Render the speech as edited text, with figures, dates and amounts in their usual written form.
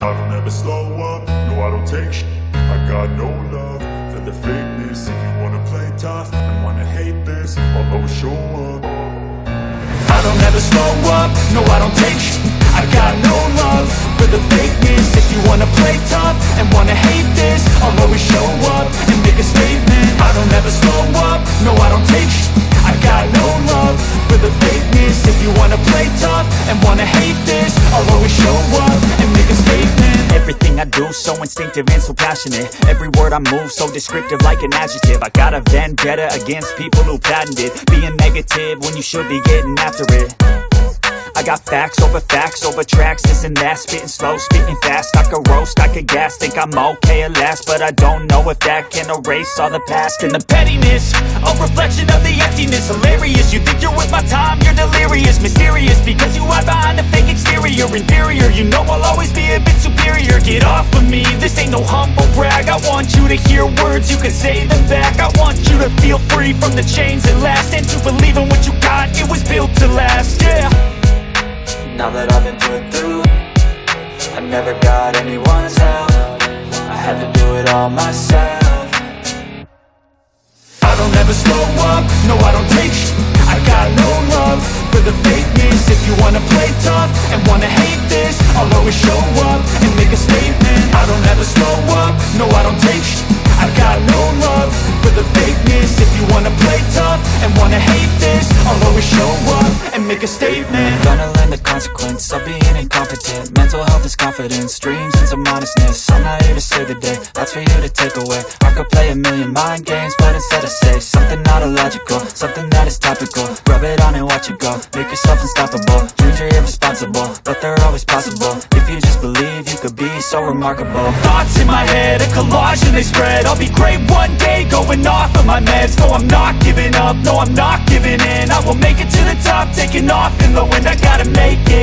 I don't ever slow up, no I don't take shit. I got no love for the fakeness. If you wanna play tough and wanna hate this, I'll always show up. I don't ever slow up, no I don't take shit. I got no love for the fakeness. If you wanna play tough and wanna hate this, I'll always show up and make a statement. I don't ever slow up, no I don't take shit. I got no love for the fakeness. If you wanna play tough and wanna hate this, I'll always show up and make a statement. Everything I do so instinctive and so passionate. Every word I move so descriptive like an adjective. I got a vendetta against people who patented being negative when you should be getting after it. I got facts over tracks, this and that. Spitting slow, spitting fast, I could roast, I could gas. Think I'm okay at last, but I don't know if that can erase all the past. And the pettiness, a reflection of the emptiness. Hilarious, you think you're worth my time, you're delirious. Mysterious, because you hide behind a fake exterior. Inferior, you know I'll always be a bit superior. Get off of me, this ain't no humble brag. I want you to hear words, you can say them back. I want you to feel free from the chains that last, and to believe in what you got, it was built to last, yeah. Now that I've been put through, I never got anyone's help. I had to do it all myself. I don't ever slow up, no I don't take shit. I got no love for the fakeness. If you wanna play tough and wanna hate this, I'll always show up and make a statement. I don't ever slow up, no I don't take shit. I got no love for the fakeness. If you wanna play tough and wanna hate this, I'll always show up and make a statement. Gonna learn the consequence of being incompetent. Mental health is confidence, dreams and some honestness. I'm not here to save the day, that's for you to take away. I could play a million mind games, but instead I say something not illogical, something that is topical. Rub it on and watch it go, make yourself unstoppable. Dreams are irresponsible, but they're always possible. If you just believe, you could be so remarkable. Thoughts in my head, a collage and they spread. I'll be great one day, going off of my meds. No, I'm not giving up, no, I'm not giving in. I will make it to the top, taking off in the wind. I gotta make it.